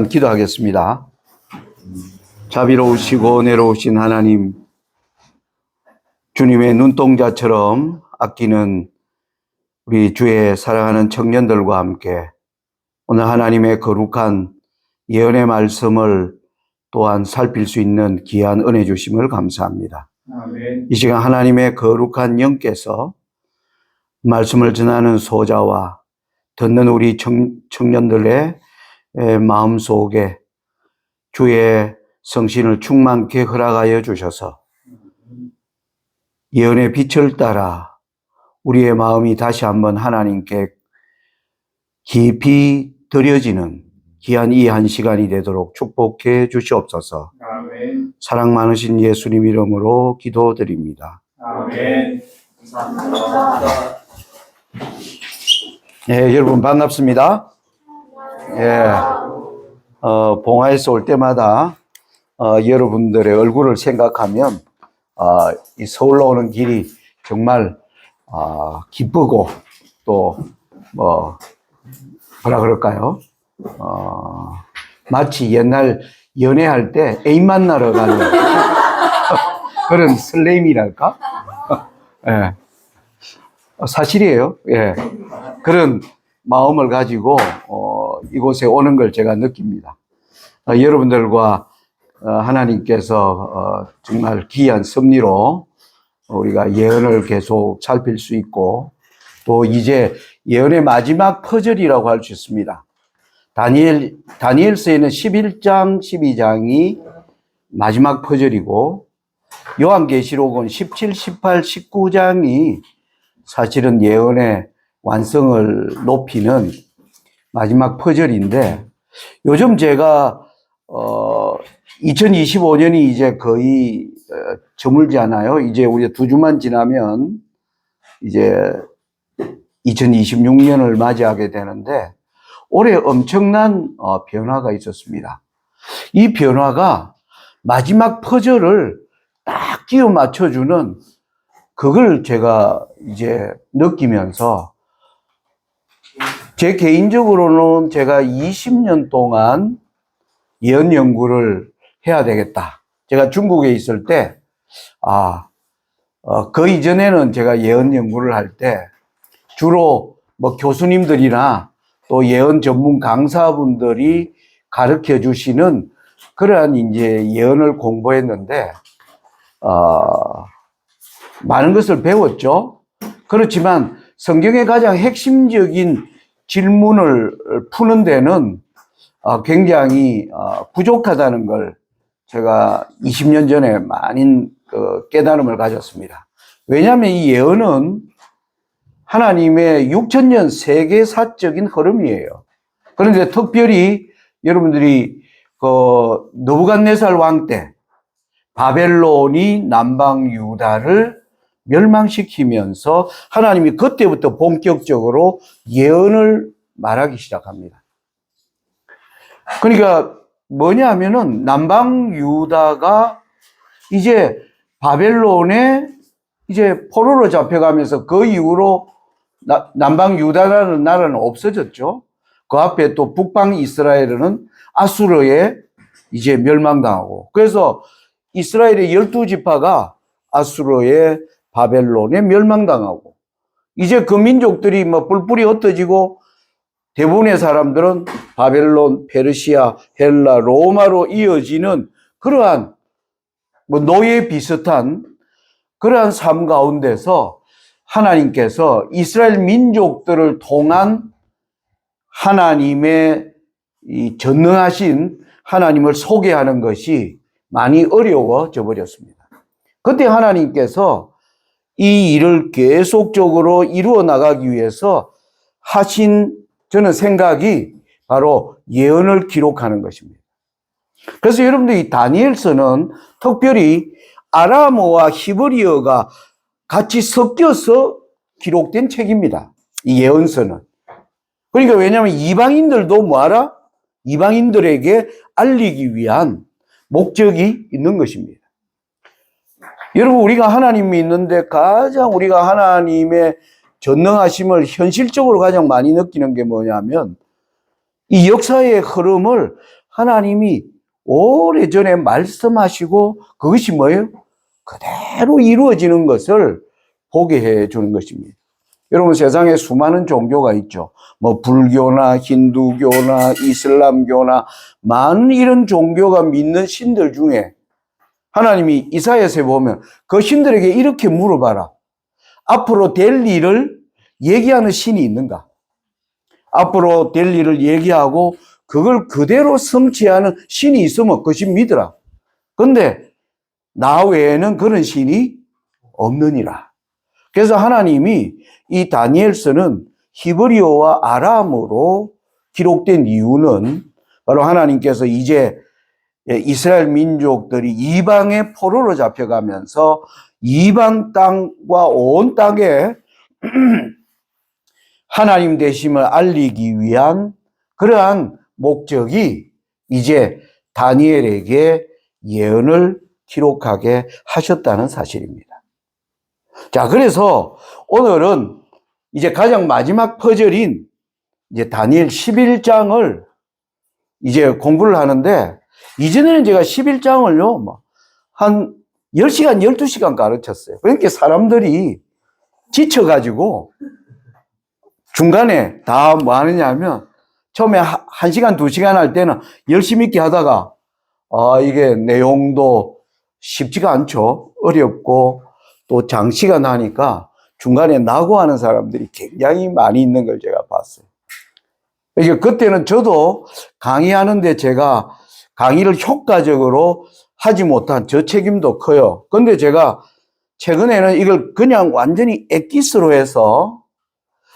기도하겠습니다. 자비로우시고 은혜로우신 하나님, 주님의 눈동자처럼 아끼는 우리 주의 사랑하는 청년들과 함께 오늘 하나님의 거룩한 예언의 말씀을 또한 살필 수 있는 귀한 은혜 주심을 감사합니다. 아멘. 이 시간 하나님의 거룩한 영께서 말씀을 전하는 소자와 듣는 우리 청년들의 마음속에 주의 성신을 충만케 허락하여 주셔서 예언의 빛을 따라 우리의 마음이 다시 한번 하나님께 깊이 들여지는 귀한 이 한 시간이 되도록 축복해 주시옵소서. 아멘. 사랑 많으신 예수님 이름으로 기도드립니다. 아멘. 감사합니다. 네, 여러분 반갑습니다. 예, 봉화에서 올 때마다 여러분들의 얼굴을 생각하면 이 서울로 오는 길이 정말 기쁘고 또 뭐라 그럴까요? 마치 옛날 연애할 때 애인 만나러 가는 그런 설렘이랄까? 예, 사실이에요. 예, 그런 마음을 가지고 이곳에 오는 걸 제가 느낍니다. 여러분들과 하나님께서 정말 귀한 섭리로 우리가 예언을 계속 살필 수 있고 또 이제 예언의 마지막 퍼즐이라고 할 수 있습니다. 다니엘서에는 11장, 12장이 마지막 퍼즐이고 요한계시록은 17, 18, 19장이 사실은 예언의 완성을 높이는 마지막 퍼즐인데 요즘 제가 2025년이 이제 거의 저물지 않아요. 이제 우리 2주만 지나면 이제 2026년을 맞이하게 되는데 올해 엄청난 변화가 있었습니다. 이 변화가 마지막 퍼즐을 딱 끼워 맞춰주는 그걸 제가 이제 느끼면서 제 개인적으로는 제가 20년 동안 예언 연구를 해야 되겠다. 제가 중국에 있을 때, 그 이전에는 제가 예언 연구를 할 때 주로 뭐 교수님들이나 또 예언 전문 강사분들이 가르쳐 주시는 그러한 이제 예언을 공부했는데, 많은 것을 배웠죠. 그렇지만 성경의 가장 핵심적인 질문을 푸는 데는 굉장히 부족하다는 걸 제가 20년 전에 많은 깨달음을 가졌습니다. 왜냐하면 이 예언은 하나님의 6천년 세계사적인 흐름이에요. 그런데 특별히 여러분들이 느부갓네살 왕 때 바벨론이 남방 유다를 멸망시키면서 하나님이 그때부터 본격적으로 예언을 말하기 시작합니다. 그러니까 뭐냐 하면은 남방 유다가 이제 바벨론에 이제 포로로 잡혀가면서 그 이후로 남방 유다라는 나라는 없어졌죠. 그 앞에 또 북방 이스라엘은 아수르에 이제 멸망당하고 그래서 이스라엘의 12지파가 아수르의 바벨론에 멸망당하고 이제 그 민족들이 뭐 뿔뿔이 흩어지고 대부분의 사람들은 바벨론, 페르시아, 헬라, 로마로 이어지는 그러한 뭐 노예 비슷한 그러한 삶 가운데서 하나님께서 이스라엘 민족들을 통한 하나님의 이 전능하신 하나님을 소개하는 것이 많이 어려워져 버렸습니다. 그때 하나님께서 이 일을 계속적으로 이루어 나가기 위해서 하신 저는 생각이 바로 예언을 기록하는 것입니다. 그래서 여러분들 이 다니엘서는 특별히 아람어와 히브리어가 같이 섞여서 기록된 책입니다. 이 예언서는. 그러니까 왜냐하면 이방인들도 뭐하라? 이방인들에게 알리기 위한 목적이 있는 것입니다. 여러분 우리가 하나님이 있는데 가장 우리가 하나님의 전능하심을 현실적으로 가장 많이 느끼는 게 뭐냐면 이 역사의 흐름을 하나님이 오래전에 말씀하시고 그것이 뭐예요? 그대로 이루어지는 것을 보게 해 주는 것입니다. 여러분, 세상에 수많은 종교가 있죠. 뭐 불교나 힌두교나 이슬람교나 많은 이런 종교가 믿는 신들 중에 하나님이 이사야서에 보면 그 신들에게 이렇게 물어봐라. 앞으로 될 일을 얘기하는 신이 있는가? 앞으로 될 일을 얘기하고 그걸 그대로 성취하는 신이 있으면 그 신 믿으라. 근데 나 외에는 그런 신이 없느니라. 그래서 하나님이 이 다니엘서는 히브리어와 아람어로 기록된 이유는 바로 하나님께서 이제 이스라엘 민족들이 이방의 포로로 잡혀가면서 이방 땅과 온 땅에 하나님 되심을 알리기 위한 그러한 목적이 이제 다니엘에게 예언을 기록하게 하셨다는 사실입니다. 자, 그래서 오늘은 이제 가장 마지막 퍼즐인 이제 다니엘 11장을 이제 공부를 하는데, 이전에는 제가 11장을요, 한 10시간, 12시간 가르쳤어요. 그러니까 사람들이 지쳐가지고 중간에 다 뭐 하느냐 하면 처음에 1시간, 2시간 할 때는 열심히 있게 하다가 이게 내용도 쉽지가 않죠. 어렵고 또 장시간 하니까 중간에 낙오하는 사람들이 굉장히 많이 있는 걸 제가 봤어요. 이게 그때는 저도 강의하는데 제가 강의를 효과적으로 하지 못한 저 책임도 커요. 근데 제가 최근에는 이걸 그냥 완전히 엑기스로 해서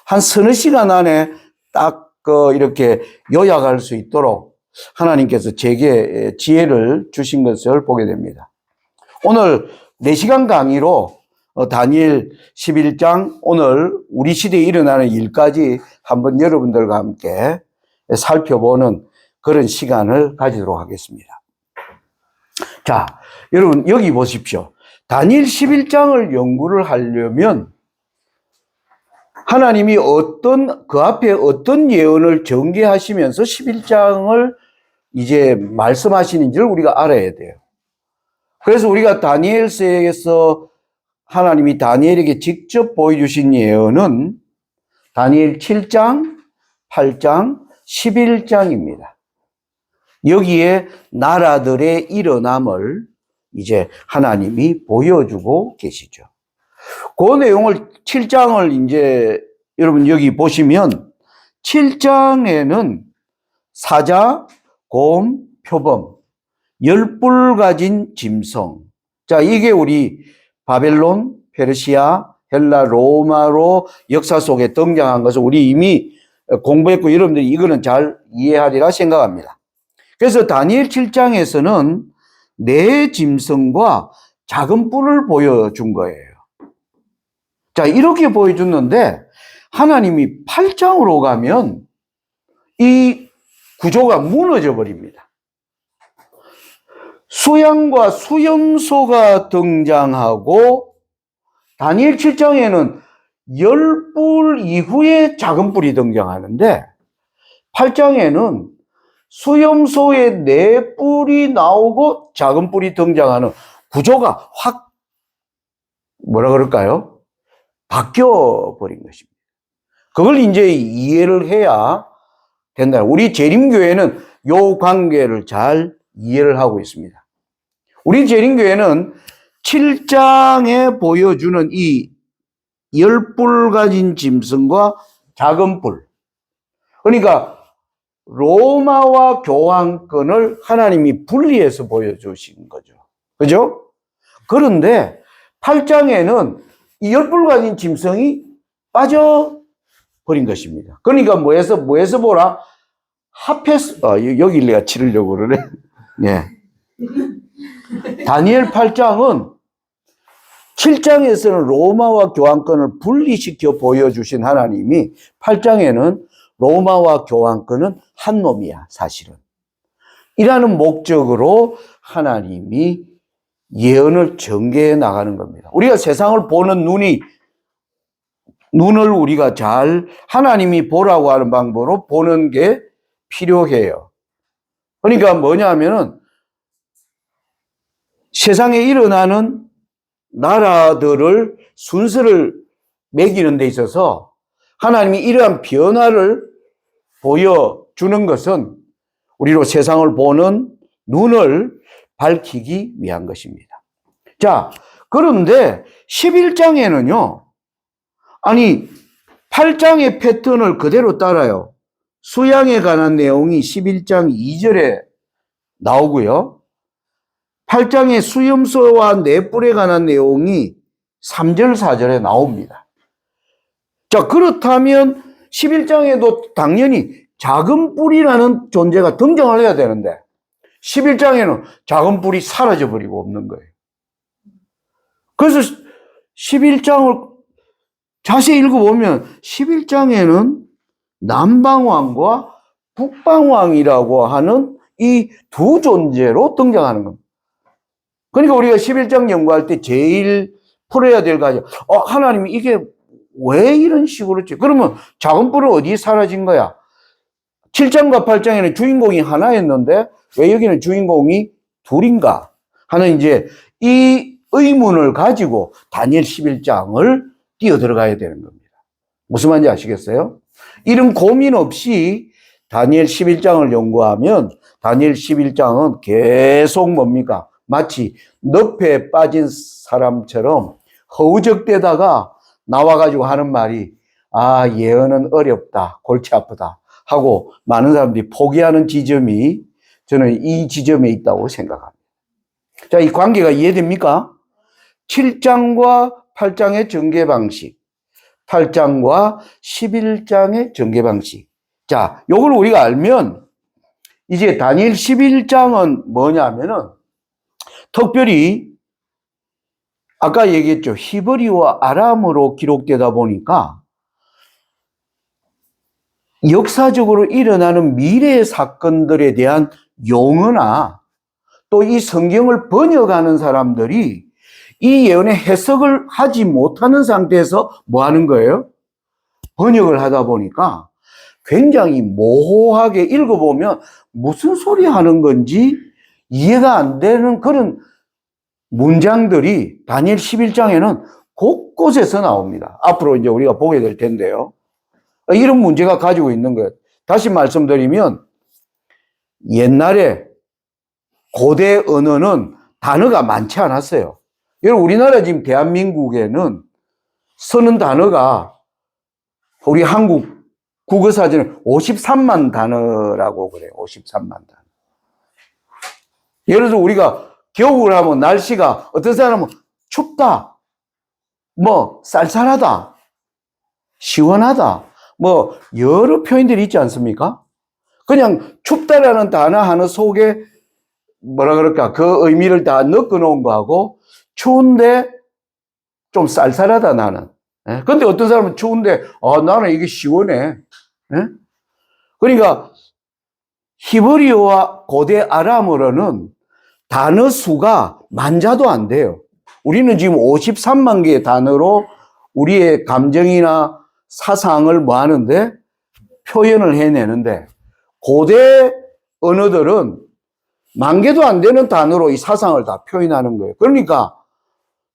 한 서너 시간 안에 딱 이렇게 요약할 수 있도록 하나님께서 제게 지혜를 주신 것을 보게 됩니다. 오늘 4시간 강의로 다니엘 11장 오늘 우리 시대에 일어나는 일까지 한번 여러분들과 함께 살펴보는 그런 시간을 가지도록 하겠습니다. 자, 여러분 여기 보십시오. 다니엘 11장을 연구를 하려면 하나님이 그 앞에 어떤 예언을 전개하시면서 11장을 이제 말씀하시는지를 우리가 알아야 돼요. 그래서 우리가 다니엘서에서 하나님이 다니엘에게 직접 보여주신 예언은 다니엘 7장, 8장, 11장입니다. 여기에 나라들의 일어남을 이제 하나님이 보여주고 계시죠. 그 내용을 7장을 이제 여러분 여기 보시면 7장에는 사자, 곰, 표범, 10뿔 가진 짐승. 자, 이게 우리 바벨론, 페르시아, 헬라, 로마로 역사 속에 등장한 것을 우리 이미 공부했고 여러분들이 이거는 잘 이해하리라 생각합니다. 그래서 다니엘 7장에서는 네 짐승과 작은 뿔을 보여준 거예요. 자, 이렇게 보여줬는데 하나님이 8장으로 가면 이 구조가 무너져 버립니다. 수양과 수염소가 등장하고 다니엘 7장에는 10뿔 이후에 작은 뿔이 등장하는데 8장에는 수염소의 4뿔이 나오고 작은 뿔이 등장하는 구조가 확 뭐라 그럴까요? 바뀌어 버린 것입니다. 그걸 이제 이해를 해야 된다. 우리 재림교회는 이 관계를 잘 이해를 하고 있습니다. 우리 재림교회는 7장에 보여주는 이 10뿔 가진 짐승과 작은 뿔. 그러니까 로마와 교황권을 하나님이 분리해서 보여주신 거죠. 그죠? 그런데 8장에는 이 10뿔 가진 짐승이 빠져버린 것입니다. 그러니까 뭐해서 보라? 합해서, 여기 내가 치르려고 그러네. 예. 다니엘 8장은 7장에서는 로마와 교황권을 분리시켜 보여주신 하나님이 8장에는 로마와 교황권은 한 놈이야, 사실은. 이라는 목적으로 하나님이 예언을 전개해 나가는 겁니다. 우리가 세상을 보는 눈을 우리가 잘 하나님이 보라고 하는 방법으로 보는 게 필요해요. 그러니까 뭐냐 하면은 세상에 일어나는 나라들을 순서를 매기는 데 있어서 하나님이 이러한 변화를 보여주는 것은 우리로 세상을 보는 눈을 밝히기 위한 것입니다. 자, 그런데 11장에는요, 아니, 8장의 패턴을 그대로 따라요. 수양에 관한 내용이 11장 2절에 나오고요. 8장의 수염소와 뇌뿔에 관한 내용이 3절, 4절에 나옵니다. 자, 그렇다면 11장에도 당연히 작은 뿔이라는 존재가 등장을 해야 되는데 11장에는 작은 뿔이 사라져버리고 없는 거예요. 그래서 11장을 자세히 읽어보면 11장에는 남방왕과 북방왕이라고 하는 이 두 존재로 등장하는 겁니다. 그러니까 우리가 11장 연구할 때 제일 풀어야 될 가지, 하나님이 이게 왜 이런 식으로 했지? 그러면 작은 뿔은 어디에 사라진 거야? 7장과 8장에는 주인공이 하나였는데 왜 여기는 주인공이 둘인가? 하는 이제 이 의문을 가지고 다니엘 11장을 뛰어들어가야 되는 겁니다. 무슨 말인지 아시겠어요? 이런 고민 없이 다니엘 11장을 연구하면 다니엘 11장은 계속 뭡니까? 마치 늪에 빠진 사람처럼 허우적대다가 나와가지고 하는 말이 예언은 어렵다, 골치 아프다 하고 많은 사람들이 포기하는 지점이 저는 이 지점에 있다고 생각합니다. 자, 이 관계가 이해됩니까? 7장과 8장의 전개 방식, 8장과 11장의 전개 방식. 자, 요걸 우리가 알면 이제 다니엘 11장은 뭐냐면은 특별히 아까 얘기했죠. 히브리어 아람어로 기록되다 보니까 역사적으로 일어나는 미래의 사건들에 대한 용어나 또 이 성경을 번역하는 사람들이 이 예언의 해석을 하지 못하는 상태에서 뭐 하는 거예요? 번역을 하다 보니까 굉장히 모호하게 읽어보면 무슨 소리 하는 건지 이해가 안 되는 그런 문장들이 다니엘 11장에는 곳곳에서 나옵니다. 앞으로 이제 우리가 보게 될 텐데요. 이런 문제가 가지고 있는 거예요. 다시 말씀드리면 옛날에 고대 언어는 단어가 많지 않았어요. 여러분, 우리나라 지금 대한민국에는 쓰는 단어가 우리 한국 국어사전에 53만 단어라고 그래요. 53만 단어. 예를 들어 우리가 겨울 하면 날씨가 어떤 사람은 춥다, 뭐 쌀쌀하다, 시원하다, 뭐 여러 표현들이 있지 않습니까? 그냥 춥다라는 단어 하나 속에 뭐라 그럴까 그 의미를 다 넣어 놓은 거하고 추운데 좀 쌀쌀하다 나는. 근데 어떤 사람은 추운데 나는 이게 시원해. 그러니까 히브리어와 고대 아람어로는 단어 수가 만자도 안 돼요. 우리는 지금 53만 개의 단어로 우리의 감정이나 사상을 뭐 하는데 표현을 해내는데 고대 언어들은 만 개도 안 되는 단어로 이 사상을 다 표현하는 거예요. 그러니까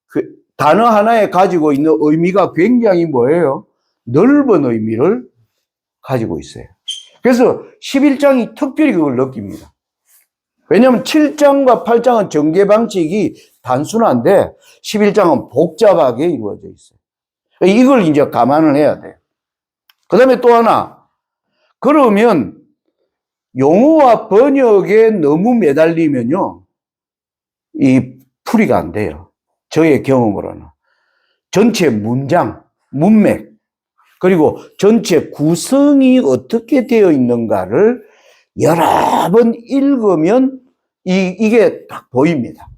그 단어 하나에 가지고 있는 의미가 굉장히 뭐예요? 넓은 의미를 가지고 있어요. 그래서 11장이 특별히 그걸 느낍니다. 왜냐하면 7장과 8장은 전개 방식이 단순한데 11장은 복잡하게 이루어져 있어요. 이걸 이제 감안을 해야 돼요. 그 다음에 또 하나, 그러면 용어와 번역에 너무 매달리면요, 이 풀이가 안 돼요. 저의 경험으로는. 전체 문장, 문맥, 그리고 전체 구성이 어떻게 되어 있는가를 여러 번 읽으면 이게 딱 보입니다.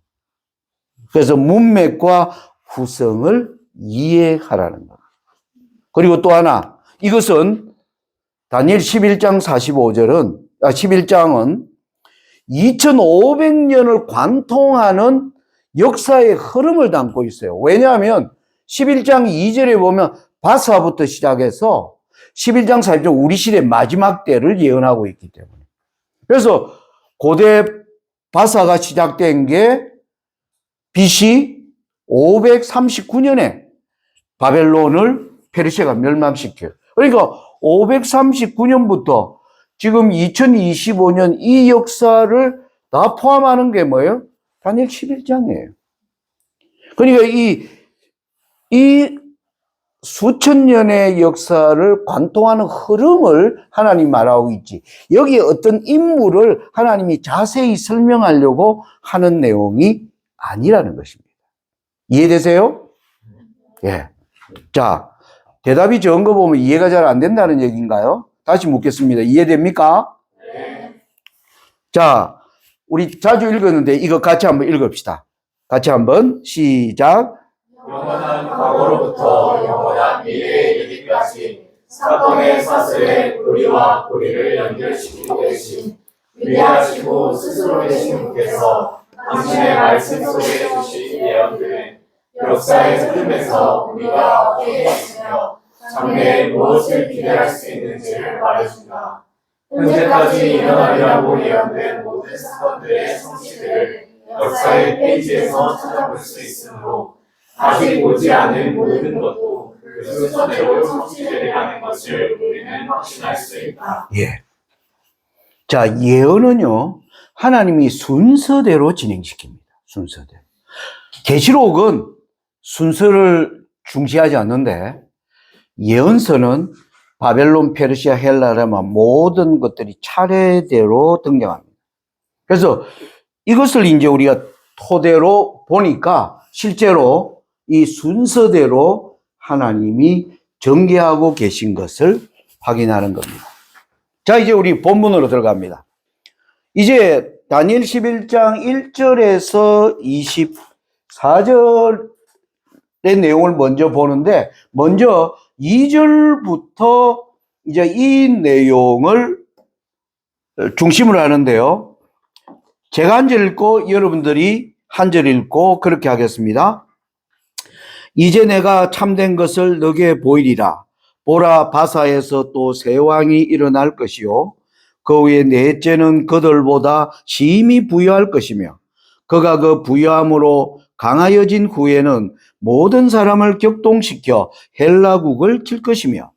그래서 문맥과 구성을 이해하라는 것. 그리고 또 하나, 이것은 다니엘 11장 11장은 2500년을 관통하는 역사의 흐름을 담고 있어요. 왜냐하면 11장 2절에 보면 바사부터 시작해서 11장 40절 우리 시대 마지막 때를 예언하고 있기 때문에. 그래서 고대 바사가 시작된 게 BC 539년에 바벨론을 페르시아가 멸망시켜요. 그러니까 539년부터 지금 2025년 이 역사를 다 포함하는 게 뭐예요? 다니엘 11장이에요. 그러니까 이 수천 년의 역사를 관통하는 흐름을 하나님 말하고 있지. 여기에 어떤 인물을 하나님이 자세히 설명하려고 하는 내용이 아니라는 것입니다. 이해되세요? 예. 자, 대답이 적은 거 보면 이해가 잘 안 된다는 얘기인가요? 다시 묻겠습니다. 이해됩니까? 네. 자, 우리 자주 읽었는데 이거 같이 한번 읽읍시다. 같이 한번 시작. 영원한 과거로부터 영원한 미래에 이르기까지 사건의 사슬에 우리와 우리를 연결시키고 계신 위대하시고 스스로 계신 분께서 당신의 말씀 속에 주신 예언들은 역사의 흐름에서 우리가 어디에 있으며 장래에 무엇을 기대할 수 있는지를 말해준다. 현재까지 일어나리라고 예언된 모든 사건들의 성취들을 역사의 페이지에서 찾아볼 수 있으므로 아직 오지 않은 모든 것도 그 순서대로 성취되리라는 것을 우리는 확신할 수 있다. 예. 자, 예언은요, 하나님이 순서대로 진행시킵니다. 순서대로. 계시록은 순서를 중시하지 않는데, 예언서는 바벨론, 페르시아, 헬라라만 모든 것들이 차례대로 등장합니다. 그래서 이것을 이제 우리가 토대로 보니까 실제로 이 순서대로 하나님이 전개하고 계신 것을 확인하는 겁니다. 자, 이제 우리 본문으로 들어갑니다. 이제 다니엘 11장 1절에서 24절의 내용을 먼저 보는데, 먼저 2절부터 이제 이 내용을 중심으로 하는데요. 제가 한 절 읽고 여러분들이 한 절 읽고 그렇게 하겠습니다. 이제 내가 참된 것을 너게 보이리라. 보라, 바사에서 또 새 왕이 일어날 것이요 그 후에 넷째는 그들보다 심히 부유할 것이며 그가 그 부유함으로 강하여진 후에는 모든 사람을 격동시켜 헬라국을 칠 것이며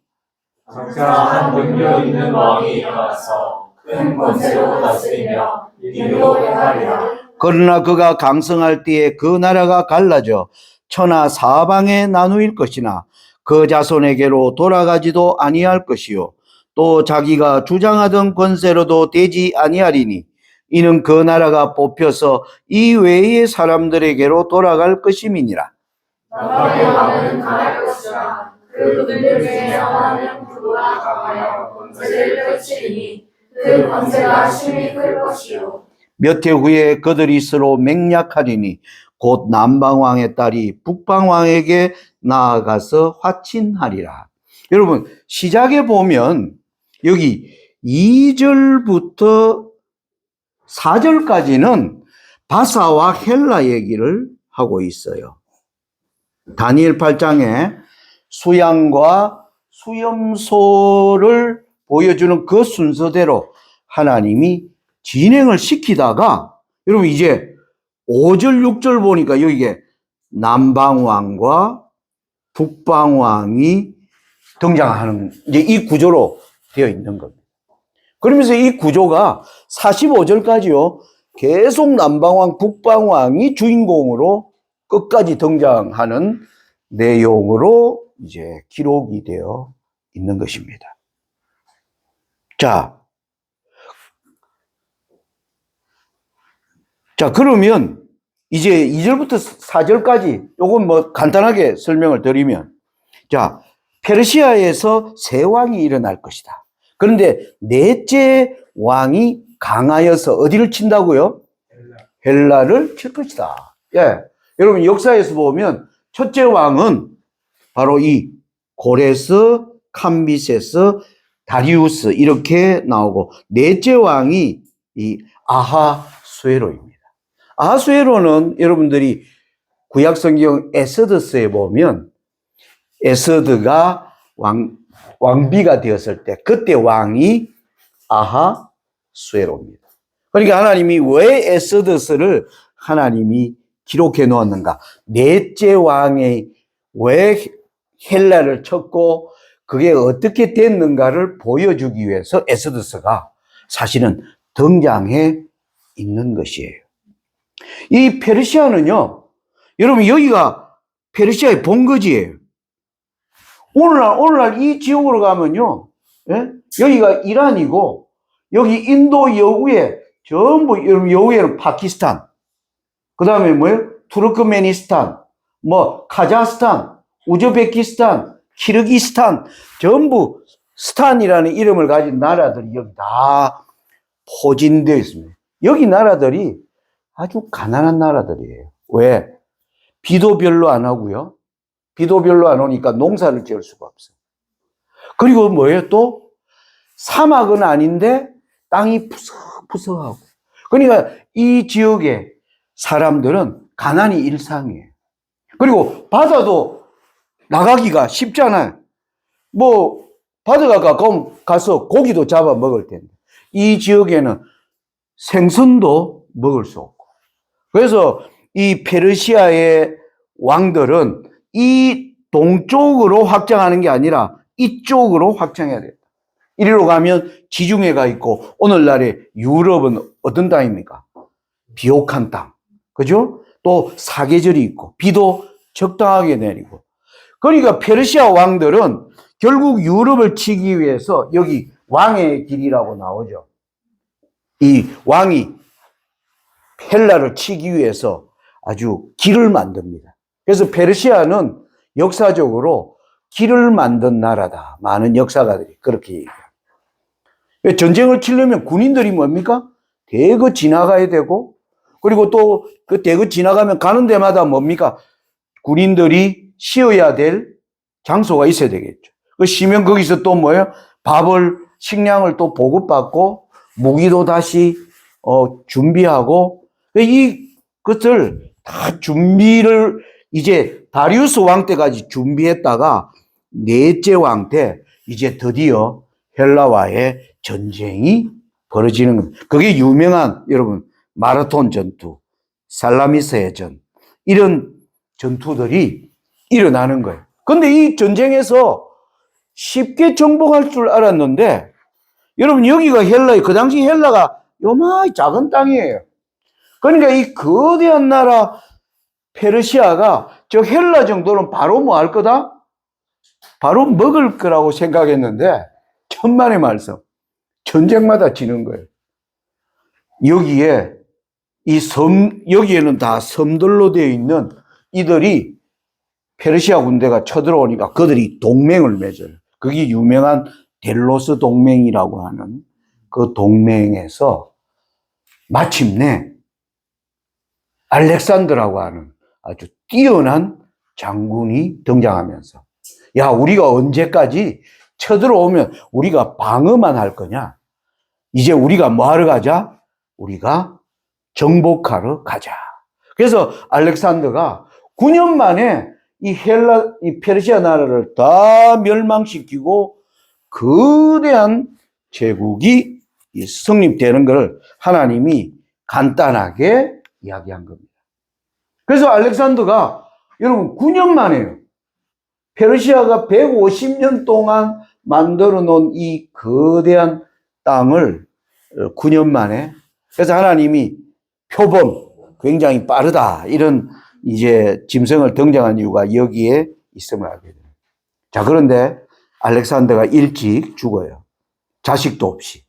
각자 한 능력 있는 왕이 일어나서 큰 권세로 다스리며 이로 행하리라. 그러나 그가 강성할 때에 그 나라가 갈라져 천하 사방에 나누일 것이나 그 자손에게로 돌아가지도 아니할 것이요 또 자기가 주장하던 권세로도 되지 아니하리니 이는 그 나라가 뽑혀서 이 외의 사람들에게로 돌아갈 것임이니라. 나라의 왕은 강할 것이라. 그분들 중에 하나는 그보다 강하여 권세를 펼치리니 그 권세가 심히 클 것이요 몇 해 후에 그들이 서로 맹약하리니 곧 남방왕의 딸이 북방왕에게 나아가서 화친하리라. 여러분, 시작에 보면 여기 2절부터 4절까지는 바사와 헬라 얘기를 하고 있어요. 다니엘 8장에 수양과 수염소를 보여주는 그 순서대로 하나님이 진행을 시키다가 여러분 이제 5절, 6절 보니까 여기에 남방왕과 북방왕이 등장하는 이제 이 구조로 되어 있는 겁니다. 그러면서 이 구조가 45절까지요. 계속 남방왕, 북방왕이 주인공으로 끝까지 등장하는 내용으로 이제 기록이 되어 있는 것입니다. 자, 그러면 이제 2절부터 4절까지 요건 뭐 간단하게 설명을 드리면, 자, 페르시아에서 새 왕이 일어날 것이다. 그런데 넷째 왕이 강하여서 어디를 친다고요? 헬라를 칠 것이다. 예. 여러분 역사에서 보면 첫째 왕은 바로 이 고레스, 캄비세스, 다리우스 이렇게 나오고 넷째 왕이 이 아하수에로입니다. 아하수에로는 여러분들이 구약성경 에스더스에 보면 에스더가 왕비가 되었을 때 그때 왕이 아하수에로입니다. 그러니까 하나님이 왜 에스더스를 하나님이 기록해 놓았는가? 넷째 왕이 왜 헬라를 쳤고 그게 어떻게 됐는가를 보여주기 위해서 에스더스가 사실은 등장해 있는 것이에요. 이 페르시아는요, 여러분 여기가 페르시아의 본거지예요. 오늘날 이 지역으로 가면요, 예? 여기가 이란이고 여기 인도 여우에 전부 여러분 여우에는 파키스탄, 그 다음에 뭐예요? 투르크메니스탄, 뭐 카자흐스탄, 우즈베키스탄, 키르기스탄, 전부 스탄이라는 이름을 가진 나라들이 여기 다 포진되어 있습니다. 여기 나라들이 아주 가난한 나라들이에요. 왜? 비도 별로 안 하고요. 비도 별로 안 오니까 농사를 지을 수가 없어요. 그리고 뭐예요? 또 사막은 아닌데 땅이 푸석푸석하고. 그러니까 이 지역의 사람들은 가난이 일상이에요. 그리고 바다도 나가기가 쉽잖아요. 뭐 바다가 가까우면 가서 고기도 잡아 먹을 텐데 이 지역에는 생선도 먹을 수 없고. 그래서 이 페르시아의 왕들은 이 동쪽으로 확장하는 게 아니라 이쪽으로 확장해야 돼요. 이리로 가면 지중해가 있고 오늘날의 유럽은 어떤 땅입니까? 비옥한 땅. 그죠? 또 사계절이 있고 비도 적당하게 내리고. 그러니까 페르시아 왕들은 결국 유럽을 치기 위해서 여기 왕의 길이라고 나오죠. 이 왕이 헬라를 치기 위해서 아주 길을 만듭니다. 그래서 페르시아는 역사적으로 길을 만든 나라다. 많은 역사가들이 그렇게 얘기해요. 전쟁을 치려면 군인들이 뭡니까? 대거 지나가야 되고, 그리고 또 그 대거 지나가면 가는 데마다 뭡니까? 군인들이 쉬어야 될 장소가 있어야 되겠죠. 그 쉬면 거기서 또 뭐예요? 식량을 또 보급받고, 무기도 다시, 준비하고, 이것을 다 준비를 이제 다리우스 왕 때까지 준비했다가 넷째 왕 때 이제 드디어 헬라와의 전쟁이 벌어지는 겁니다. 그게 유명한 여러분 마라톤 전투, 살라미스의 전 이런 전투들이 일어나는 거예요. 그런데 이 전쟁에서 쉽게 정복할 줄 알았는데 여러분 여기가 헬라예요. 그 당시 헬라가 요마이 작은 땅이에요. 그러니까 이 거대한 나라 페르시아가 저 헬라 정도는 바로 뭐 할 거다? 바로 먹을 거라고 생각했는데 천만의 말씀. 전쟁마다 지는 거예요. 여기에 여기에는 다 섬들로 되어 있는 이들이 페르시아 군대가 쳐들어오니까 그들이 동맹을 맺어요. 그게 유명한 델로스 동맹이라고 하는 그 동맹에서 마침내 알렉산더라고 하는 아주 뛰어난 장군이 등장하면서 야, 우리가 언제까지 쳐들어오면 우리가 방어만 할 거냐? 이제 우리가 뭐 하러 가자? 우리가 정복하러 가자. 그래서 알렉산더가 9년 만에 이 페르시아 나라를 다 멸망시키고 거대한 제국이 성립되는 것을 하나님이 간단하게 이야기한 겁니다. 그래서 알렉산더가 여러분 9년 만에요. 페르시아가 150년 동안 만들어 놓은 이 거대한 땅을 9년 만에, 그래서 하나님이 표범, 굉장히 빠르다, 이런 이제 짐승을 등장한 이유가 여기에 있음을 알게 돼요. 자, 그런데 알렉산더가 일찍 죽어요. 자식도 없이.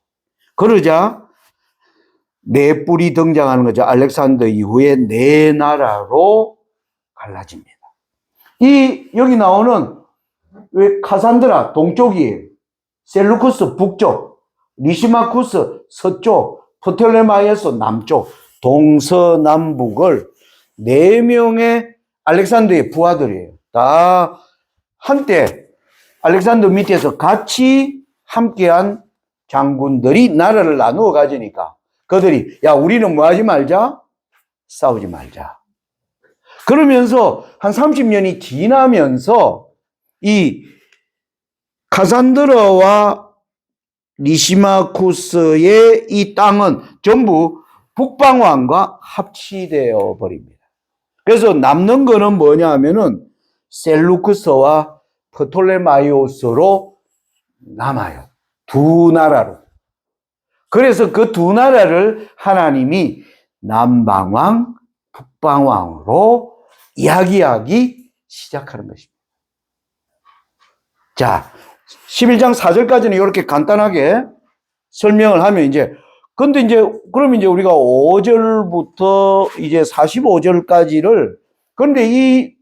그러자 네 뿔이 등장하는 거죠. 알렉산더 이후에 네 나라로 갈라집니다. 여기 나오는 왜 카산드라 동쪽이에요. 셀루쿠스 북쪽, 리시마쿠스 서쪽, 프톨레마이오스 남쪽, 동서남북을 네 명의 알렉산더의 부하들이에요. 다 한때 알렉산더 밑에서 같이 함께한 장군들이 나라를 나누어 가지니까 그들이 야, 우리는 뭐 하지 말자? 싸우지 말자. 그러면서 한 30년이 지나면서 이 카산드라와 리시마쿠스의 이 땅은 전부 북방왕과 합치되어 버립니다. 그래서 남는 거는 뭐냐 하면은 셀루크스와 프톨레마이오스로 남아요. 두 나라로. 그래서 그 두 나라를 하나님이 남방왕, 북방왕으로 이야기하기 시작하는 것입니다. 자, 11장 4절까지는 이렇게 간단하게 설명을 하면 근데 그럼 우리가 5절부터 이제 45절까지를, 그런데 이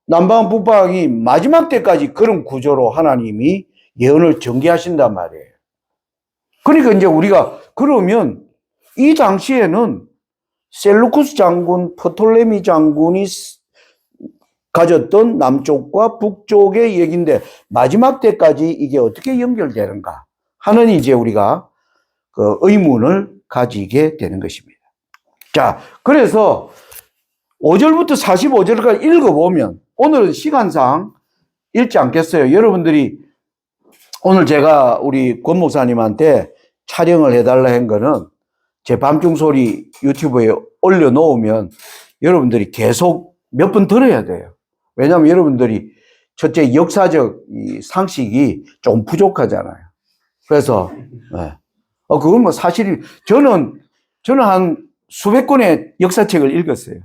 남방, 북방이 마지막 때까지 그런 구조로 하나님이 예언을 전개하신단 말이에요. 그러니까 우리가 그러면 이 당시에는 셀루쿠스 장군, 프톨레미 장군이 가졌던 남쪽과 북쪽의 얘기인데 마지막 때까지 이게 어떻게 연결되는가 하는 우리가 그 의문을 가지게 되는 것입니다. 자, 그래서 5절부터 45절까지 읽어보면 오늘은 시간상 읽지 않겠어요. 여러분들이 오늘 제가 우리 권 목사님한테 촬영을 해달라 한 거는 제 밤중 소리 유튜브에 올려놓으면 여러분들이 계속 몇 번 들어야 돼요. 왜냐하면 여러분들이 첫째 역사적 이 상식이 좀 부족하잖아요. 그래서 그건 뭐 사실이 저는 한 수백 권의 역사책을 읽었어요.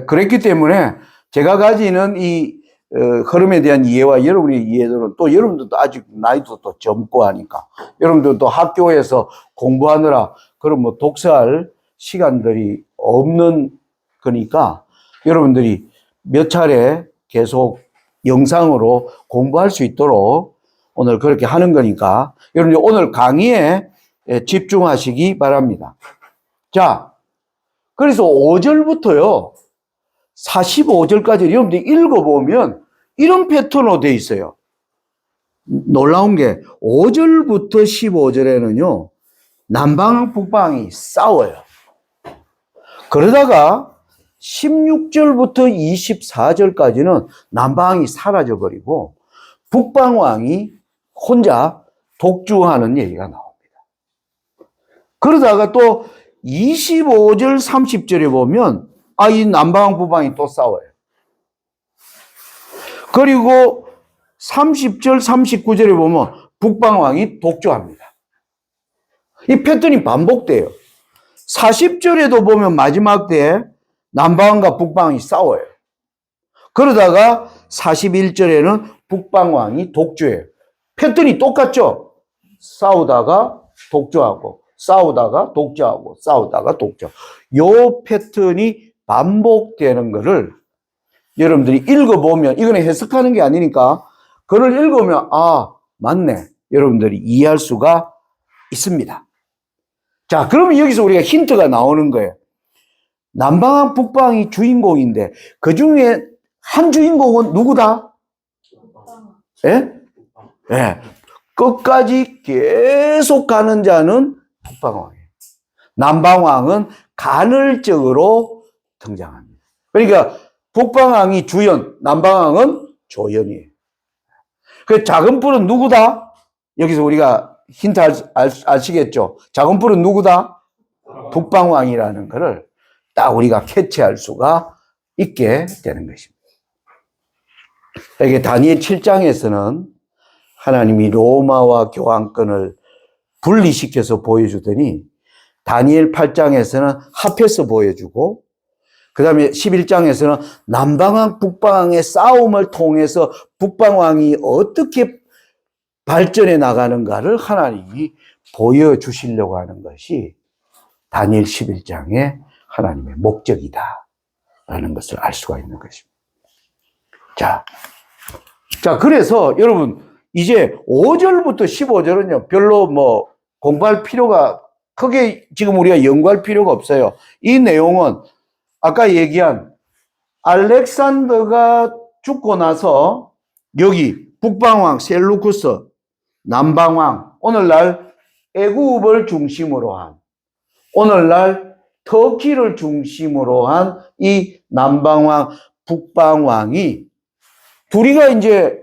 그랬기 때문에 제가 가지는 이 흐름에 대한 이해와 여러분의 이해들은 또 여러분들도 아직 나이도 또 젊고 하니까 여러분들도 학교에서 공부하느라 그런 뭐 독서할 시간들이 없는 거니까 여러분들이 몇 차례 계속 영상으로 공부할 수 있도록 오늘 그렇게 하는 거니까 여러분들 오늘 강의에 집중하시기 바랍니다. 자, 그래서 5절부터요 45절까지 여러분들이 읽어보면 이런 패턴으로 돼 있어요. 놀라운 게 5절부터 15절에는요 남방랑 북방이 싸워요. 그러다가 16절부터 24절까지는 남방이 사라져버리고 북방왕이 혼자 독주하는 얘기가 나옵니다. 그러다가 또 25절 30절에 보면 이 남방왕 북방이 또 싸워요. 그리고 30절 39절에 보면 북방왕이 독주합니다. 이 패턴이 반복돼요. 40절에도 보면 마지막 때에 남방왕과 북방왕이 싸워요. 그러다가 41절에는 북방왕이 독주해요. 패턴이 똑같죠? 싸우다가 독주하고 싸우다가 독주하고 싸우다가 독주하고 요 패턴이 반복되는 거를 여러분들이 읽어보면 이거는 해석하는 게 아니니까 그걸 읽으면 맞네 여러분들이 이해할 수가 있습니다. 자, 그러면 여기서 우리가 힌트가 나오는 거예요. 남방왕 북방이 주인공인데 그 중에 한 주인공은 누구다? 예? 예. 끝까지 계속 가는 자는 북방왕이에요. 남방왕은 간헐적으로 등장합니다. 그러니까 북방왕이 주연, 남방왕은 조연이에요. 그 작은 뿔은 누구다? 여기서 우리가 힌트 아시겠죠? 작은 뿔은 누구다? 북방왕이라는 것을 딱 우리가 캐치할 수가 있게 되는 것입니다. 이게 다니엘 7장에서는 하나님이 로마와 교환권을 분리시켜서 보여주더니 다니엘 8장에서는 합해서 보여주고 그 다음에 11장에서는 남방왕 북방왕의 싸움을 통해서 북방왕이 어떻게 발전해 나가는가를 하나님이 보여주시려고 하는 것이 다니엘 11장의 하나님의 목적이다 라는 것을 알 수가 있는 것입니다. 자, 그래서 여러분 이제 5절부터 15절은요 별로 뭐 공부할 필요가 크게 지금 우리가 연구할 필요가 없어요. 이 내용은 아까 얘기한 알렉산더가 죽고 나서 여기 북방왕 셀루쿠스, 남방왕, 오늘날 애굽을 중심으로 한, 오늘날 터키를 중심으로 한 이 남방왕, 북방왕이 둘이가 이제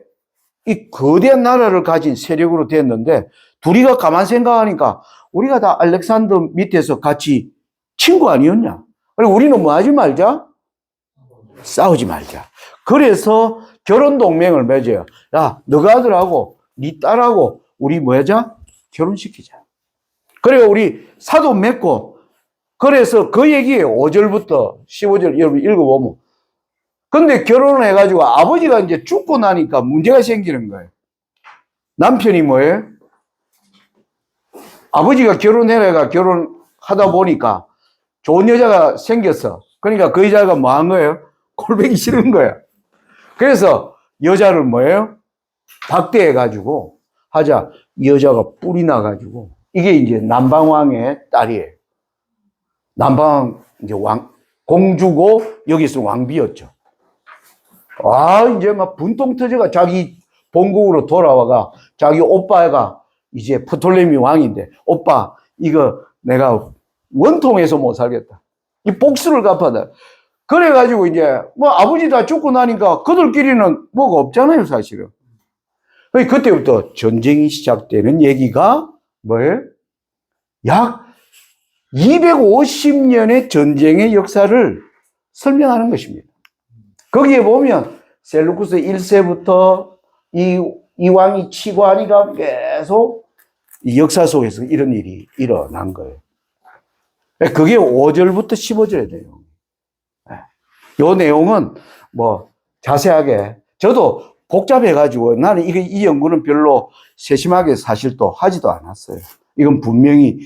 이 거대한 나라를 가진 세력으로 됐는데 둘이가 가만 생각하니까 우리가 다 알렉산더 밑에서 같이 친구 아니었냐? 그리고 우리는 뭐 하지 말자? 싸우지 말자. 그래서 결혼 동맹을 맺어요. 야, 너가 아들하고 네 딸하고 우리 뭐 하자? 결혼시키자. 그리고 우리 사도 맺고 그래서 그 얘기예요. 5절부터 15절 여러분 읽어보면. 근데 결혼을 해가지고 아버지가 이제 죽고 나니까 문제가 생기는 거예요. 남편이 뭐예요? 아버지가 결혼해가 결혼하다 보니까 좋은 여자가 생겼어. 그러니까 그 여자가 뭐 한 거예요? 꼴보기 싫은 거야. 그래서 여자를 뭐예요? 박대해가지고 하자. 이 여자가 뿔이 나가지고 이게 이제 남방왕의 딸이에요. 남방왕 이제 공주고 여기서 왕비였죠. 이제 막 분통 터져가 자기 본국으로 돌아와가 자기 오빠가 이제 프톨레미 왕인데 오빠 이거 내가 원통해서 못 살겠다. 이 복수를 갚아다. 그래가지고 이제 뭐 아버지 다 죽고 나니까 그들끼리는 뭐가 없잖아요, 사실은. 그때부터 전쟁이 시작되는 얘기가 뭐예요? 약 250년의 전쟁의 역사를 설명하는 것입니다. 거기에 보면 셀루쿠스 1세부터 이 왕이 치고 하니까 계속 이 역사 속에서 이런 일이 일어난 거예요. 그게 5절부터 15절의 내용. 이 내용은 뭐 자세하게 저도 복잡해가지고 나는 이 연구는 별로 세심하게 사실 또 하지도 않았어요. 이건 분명히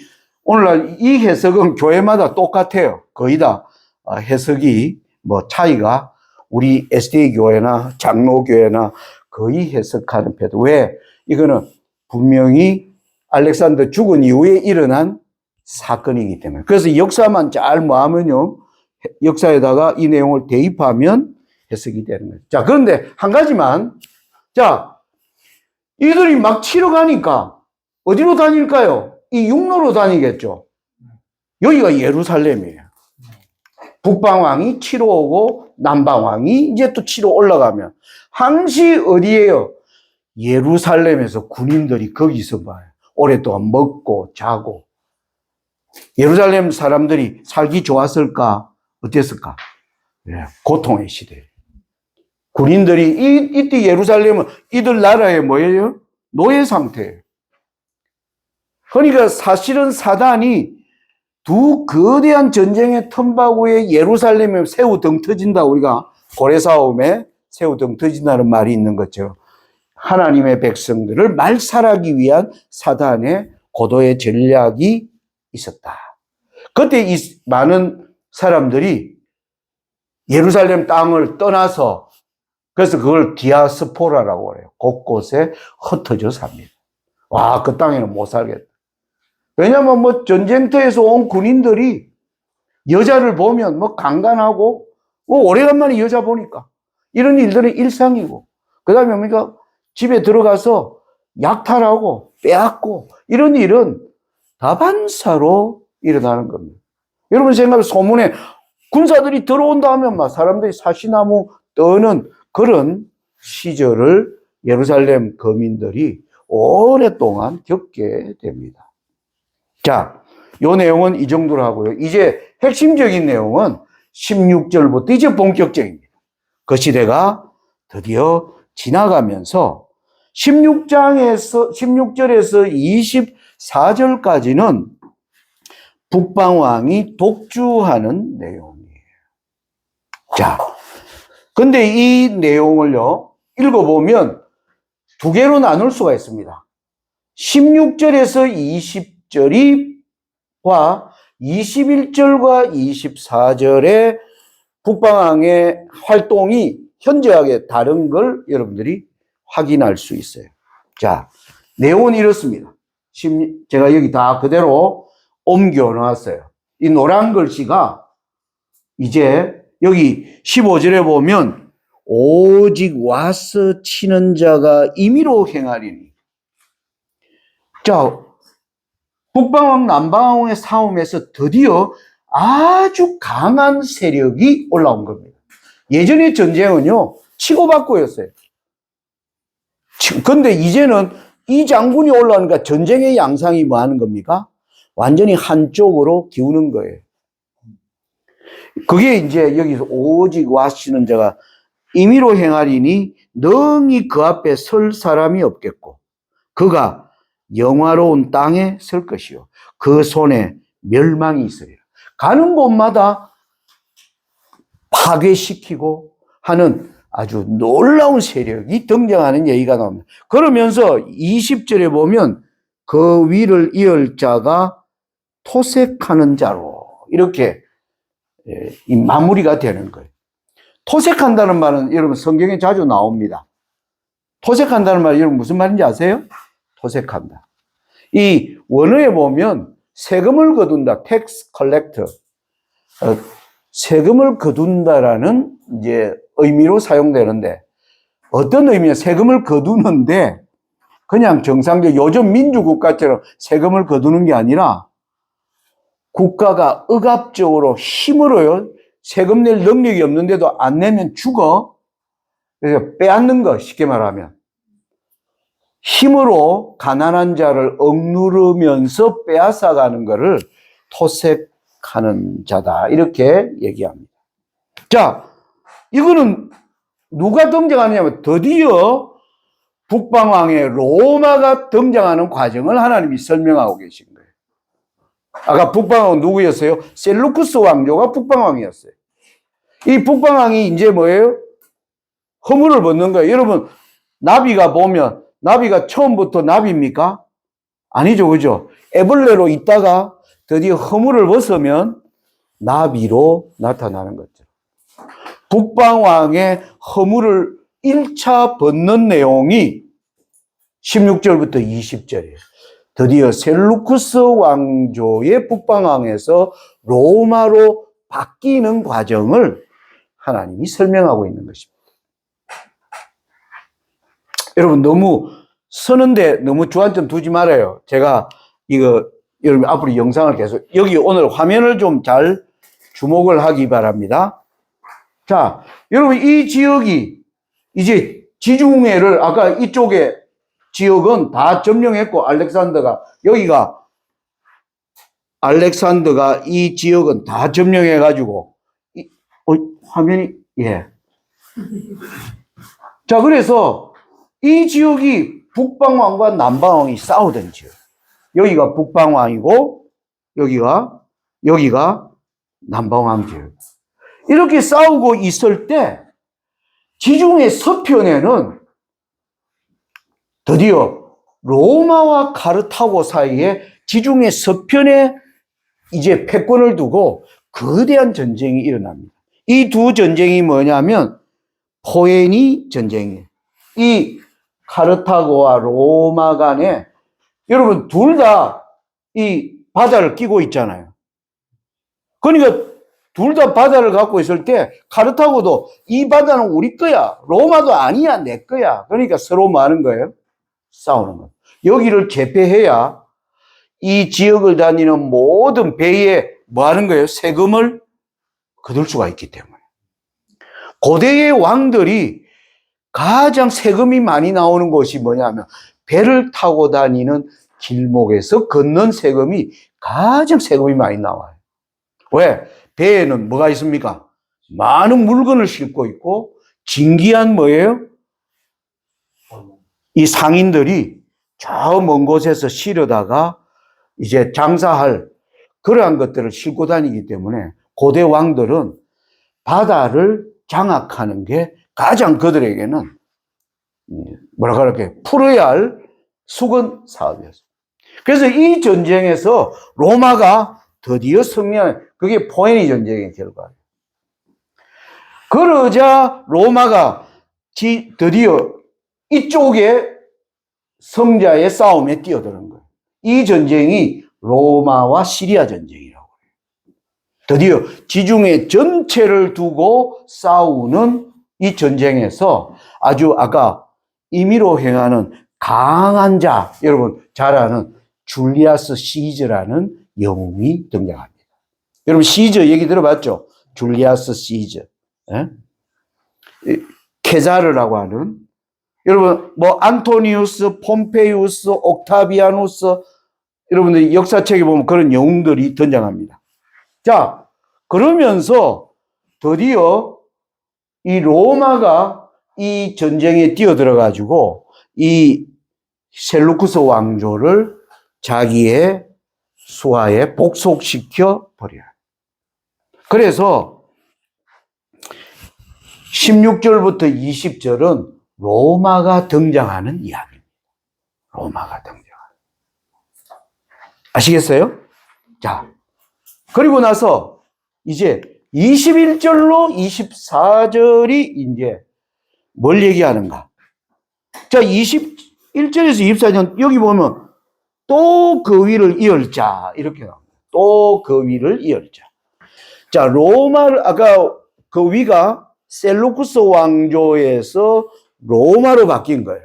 오늘날 이 해석은 교회마다 똑같아요. 거의 다 해석이 뭐 차이가 우리 SDA 교회나 장로교회나 거의 해석하는 패드. 왜? 이거는 분명히 알렉산더 죽은 이후에 일어난 사건이기 때문에. 그래서 역사만 잘 모으면요. 역사에다가 이 내용을 대입하면 해석이 되는 거예요. 자, 그런데 한 가지만. 자, 이들이 막 치러 가니까 어디로 다닐까요? 이 육로로 다니겠죠. 여기가 예루살렘이에요. 북방왕이 치러 오고 남방왕이 이제 또 치러 올라가면 항시 어디예요? 예루살렘에서 군인들이 거기서 봐요. 오랫동안 먹고 자고. 예루살렘 사람들이 살기 좋았을까? 어땠을까? 고통의 시대. 군인들이 이때 예루살렘은 이들 나라의 뭐예요? 노예 상태예요. 그러니까 사실은 사단이 두 거대한 전쟁의 텀바구에 예루살렘에 새우 등 터진다. 우리가 고레싸움에 새우 등 터진다는 말이 있는 거죠. 하나님의 백성들을 말살하기 위한 사단의 고도의 전략이 있었다. 그때 이 많은 사람들이 예루살렘 땅을 떠나서 그래서 그걸 디아스포라라고 그래요. 곳곳에 흩어져 삽니다. 와, 그 땅에는 못 살겠다. 왜냐면 뭐 전쟁터에서 온 군인들이 여자를 보면 뭐 강간하고 뭐 오래간만에 여자 보니까 이런 일들은 일상이고 그 다음에 뭡니까? 집에 들어가서 약탈하고 빼앗고 이런 일은 다반사로 일어나는 겁니다. 여러분 생각해 소문에 군사들이 들어온다 하면 막 사람들이 사시나무 떠는 그런 시절을 예루살렘 거민들이 오랫동안 겪게 됩니다. 자, 요 내용은 이 정도로 하고요. 이제 핵심적인 내용은 16절부터 이제 본격적입니다. 그 시대가 드디어 지나가면서 16절에서 24절까지는 북방왕이 독주하는 내용이에요. 자, 근데 이 내용을요, 읽어보면 두 개로 나눌 수가 있습니다. 16절에서 20절과 21절과 24절의 북방왕의 활동이 현저하게 다른 걸 여러분들이 확인할 수 있어요. 자, 내용은 이렇습니다. 제가 여기 다 그대로 옮겨 놨어요. 이 노란 글씨가 이제 여기 15절에 보면 오직 와서 치는 자가 임의로 행하리니. 자, 북방왕 남방왕의 싸움에서 드디어 아주 강한 세력이 올라온 겁니다. 예전의 전쟁은요 치고받고였어요. 근데 이제는 이 장군이 올라오니까 전쟁의 양상이 뭐 하는 겁니까? 완전히 한쪽으로 기우는 거예요. 그게 이제 여기서 오직 와시는 자가 임의로 행하리니 능히 그 앞에 설 사람이 없겠고 그가 영화로운 땅에 설 것이요 그 손에 멸망이 있으리라. 가는 곳마다 파괴시키고 하는 아주 놀라운 세력이 등장하는 얘기가 나옵니다. 그러면서 20절에 보면 그 위를 이을 자가 토색하는 자로 이렇게 이 마무리가 되는 거예요. 토색한다는 말은 여러분 성경에 자주 나옵니다. 토색한다는 말 여러분 무슨 말인지 아세요? 토색한다. 이 원어에 보면 세금을 거둔다, tax collector, 세금을 거둔다라는 이제 의미로 사용되는데 어떤 의미냐? 세금을 거두는데 그냥 정상적 요즘 민주국가처럼 세금을 거두는 게 아니라 국가가 억압적으로 힘으로요. 세금 낼 능력이 없는데도 안 내면 죽어. 그래서 빼앗는 거 쉽게 말하면. 힘으로 가난한 자를 억누르면서 빼앗아가는 것을 토색하는 자다. 이렇게 얘기합니다. 자, 이거는 누가 등장하느냐면 드디어 북방왕의 로마가 등장하는 과정을 하나님이 설명하고 계신 거예요. 아까 북방왕은 누구였어요? 셀루쿠스 왕조가 북방왕이었어요. 이 북방왕이 이제 뭐예요? 허물을 벗는 거예요. 여러분, 나비가 보면 나비가 처음부터 나비입니까? 아니죠, 그죠? 애벌레로 있다가 드디어 허물을 벗으면 나비로 나타나는 거죠. 북방왕의 허물을 1차 벗는 내용이 16절부터 20절이에요. 드디어 셀루쿠스 왕조의 북방왕에서 로마로 바뀌는 과정을 하나님이 설명하고 있는 것입니다. 여러분 너무 서는데 너무 주안점 두지 말아요. 제가 이거 여러분 앞으로 영상을 계속 여기 오늘 화면을 좀 잘 주목을 하기 바랍니다. 자, 여러분 이 지역이 이제 지중해를 아까 이쪽에 지역은 다 점령했고 여기가 알렉산더가 이 지역은 다 점령해가지고 화면이 예. 자, 그래서 이 지역이 북방왕과 남방왕이 싸우던 지역. 여기가 북방왕이고 여기가 남방왕 지역. 이렇게 싸우고 있을 때 지중해 서편에는 드디어 로마와 카르타고 사이에 지중해 서편에 이제 패권을 두고 거대한 전쟁이 일어납니다. 이 두 전쟁이 뭐냐면 포에니 전쟁이에요. 이 카르타고와 로마 간에 여러분 둘 다 이 바다를 끼고 있잖아요. 그러니까 둘 다 바다를 갖고 있을 때 카르타고도 이 바다는 우리 거야. 로마도 아니야, 내 거야. 그러니까 서로 뭐 하는 거예요? 싸우는 거예요. 여기를 제패해야 이 지역을 다니는 모든 배에 뭐 하는 거예요? 세금을 거둘 수가 있기 때문에. 고대의 왕들이 가장 세금이 많이 나오는 곳이 뭐냐면 배를 타고 다니는 길목에서 걷는 세금이 가장 세금이 많이 나와요. 왜? 배에는 뭐가 있습니까? 많은 물건을 싣고 있고 진귀한 뭐예요? 이 상인들이 저 먼 곳에서 실어다가 이제 장사할 그러한 것들을 싣고 다니기 때문에 고대 왕들은 바다를 장악하는 게 가장 그들에게는 뭐라 그럴게 풀어야 할 수건 사업이었어요. 그래서 이 전쟁에서 로마가 드디어 승리한 그게 포에니 전쟁의 결과예요. 그러자 로마가 드디어 이쪽에 성자의 싸움에 뛰어드는 거예요. 이 전쟁이 로마와 시리아 전쟁이라고 해요. 드디어 지중해 전체를 두고 싸우는 이 전쟁에서 아주 아까 임의로 행하는 강한 자, 여러분 잘 아는 줄리아스 시저라는 영웅이 등장합니다. 여러분 시저 얘기 들어봤죠? 줄리아스 시저. 예? 케자르라고 하는 여러분, 뭐, 안토니우스, 폼페이우스, 옥타비아누스, 여러분들 역사책에 보면 그런 영웅들이 등장합니다. 자, 그러면서 드디어 이 로마가 이 전쟁에 뛰어들어가지고 이 셀루쿠스 왕조를 자기의 수하에 복속시켜 버려요. 그래서 16절부터 20절은 로마가 등장하는 이야기입니다. 로마가 등장하는. 아시겠어요? 자, 그리고 나서 이제 21절로 24절이 이제 뭘 얘기하는가? 자, 21절에서 24절 여기 보면 또 그 위를 이을 자 이렇게 나옵니다. 또 그 위를 이을 자. 자, 로마를 아까 그 위가 셀루쿠스 왕조에서 로마로 바뀐 거예요.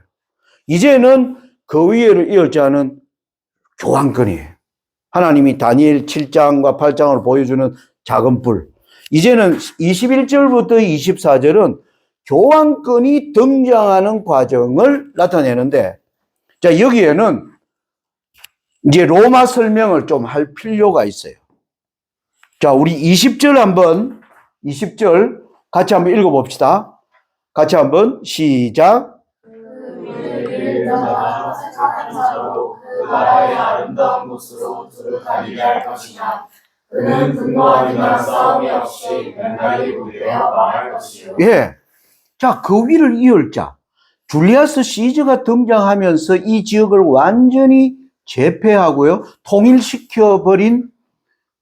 이제는 그 위를 이을 자는 교황권이에요. 하나님이 다니엘 7장과 8장으로 보여주는 작은 불. 이제는 21절부터 24절은 교황권이 등장하는 과정을 나타내는데, 자, 여기에는 이제 로마 설명을 좀 할 필요가 있어요. 자, 우리 20절 한번, 20절 같이 한번 읽어봅시다. 같이 한번 시작. 그 나라의 아름다운 곳으로 두루 다니게 할 것이나 그는 분노함이나 싸움이 없이 맹하게 무대어 망할 것이요. 예. 자, 그 위를 이을 자. 줄리아스 시저가 등장하면서 이 지역을 완전히 제패하고요, 통일시켜버린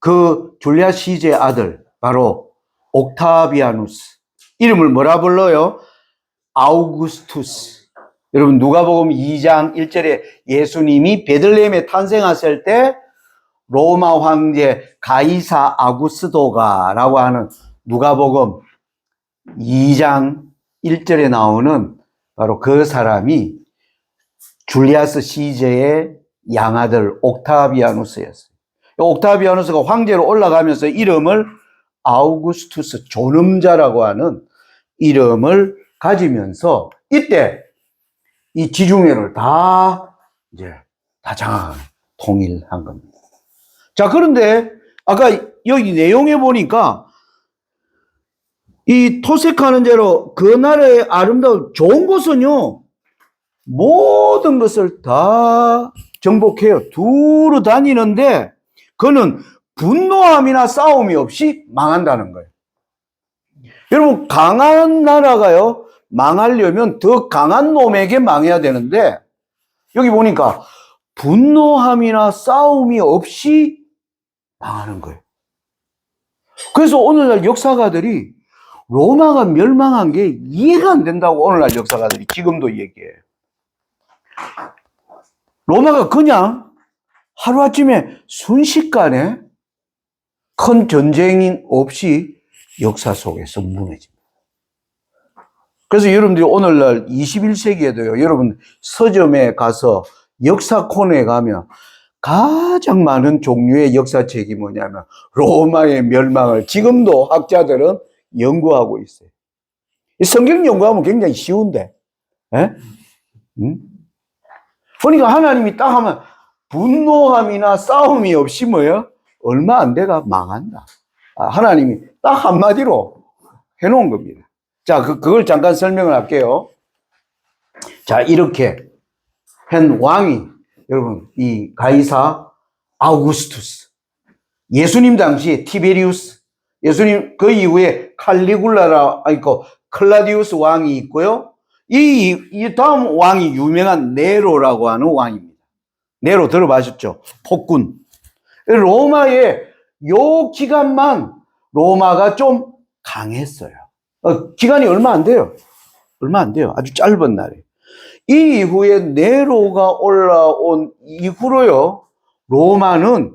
그 줄리아스 시저의 아들, 바로 옥타비아누스. 이름을 뭐라 불러요? 아우구스투스. 여러분, 누가복음 2장 1절에 예수님이 베들레헴에 탄생하실 때 로마 황제 가이사 아구스도가라고 하는 누가복음 2장 1절에 나오는 바로 그 사람이 줄리아스 시저의 양아들 옥타비아누스였어요. 옥타비아누스가 황제로 올라가면서 이름을 아우구스투스, 존엄자라고 하는 이름을 가지면서 이때 이 지중해를 다 장악한, 통일한 겁니다. 자, 그런데 아까 여기 내용에 보니까 이 토색하는 대로 그 나라의 아름다운 좋은 곳은요, 모든 것을 다 정복해요. 두루 다니는데 그는 분노함이나 싸움이 없이 망한다는 거예요. 여러분, 강한 나라가요, 망하려면 더 강한 놈에게 망해야 되는데 여기 보니까 분노함이나 싸움이 없이 망하는 거예요. 그래서 오늘날 역사가들이 로마가 멸망한 게 이해가 안 된다고 오늘날 역사가들이 지금도 얘기해요. 로마가 그냥 하루아침에 순식간에 큰 전쟁이 없이 역사 속에서 무너집니다. 그래서 여러분들이 오늘날 21세기에도요, 여러분 서점에 가서 역사 코너에 가면 가장 많은 종류의 역사책이 뭐냐면 로마의 멸망을 지금도 학자들은 연구하고 있어요. 성경 연구하면 굉장히 쉬운데, 예? 그러니까 하나님이 딱 하면 분노함이나 싸움이 없이 뭐예요? 얼마 안 돼가 망한다. 하나님이 딱 한마디로 해놓은 겁니다. 자, 그걸 잠깐 설명을 할게요. 자, 이렇게 한 왕이, 여러분, 이 가이사 아우구스투스, 예수님 당시에 티베리우스, 예수님 그 이후에 칼리굴라라 있고 클라디우스 왕이 있고요. 이 다음 왕이 유명한 네로라고 하는 왕입니다. 네로 들어보셨죠? 폭군. 로마의 요 기간만 로마가 좀 강했어요. 기간이 얼마 안 돼요. 얼마 안 돼요. 아주 짧은 날이에요. 이 이후에 네로가 올라온 이후로요, 로마는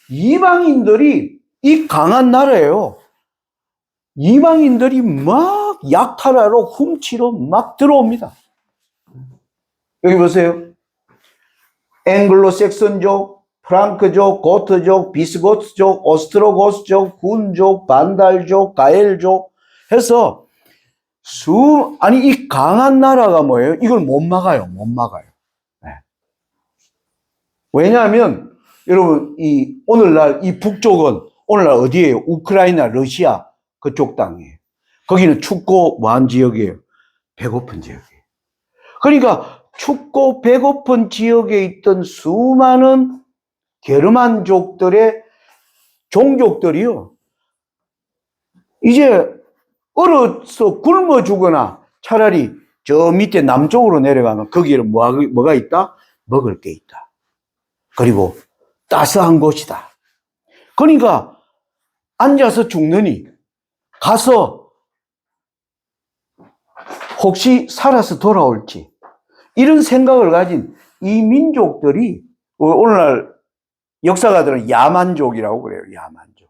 이방인들이 이 강한 나라예요. 이방인들이 막 약탈하러 훔치러 막 들어옵니다. 여기 보세요. 앵글로색슨족, 프랑크족, 고트족, 비스고트족, 오스트로고스족, 훈족, 반달족, 가엘족 해서 아니, 이 강한 나라가 뭐예요? 이걸 못 막아요. 못 막아요. 네. 왜냐하면, 여러분, 오늘날 이 북쪽은, 오늘날 어디예요? 우크라이나, 러시아, 그쪽 땅이에요. 거기는 춥고 뭐한 지역이에요? 배고픈 지역이에요. 그러니까, 춥고 배고픈 지역에 있던 수많은 게르만족들의 종족들이요. 이제 얼어서 굶어 죽거나 차라리 저 밑에 남쪽으로 내려가면 거기에는 뭐가 있다? 먹을 게 있다. 그리고 따스한 곳이다. 그러니까 앉아서 죽느니 가서 혹시 살아서 돌아올지 이런 생각을 가진 이 민족들이 오늘날 역사가들은 야만족이라고 그래요. 야만족.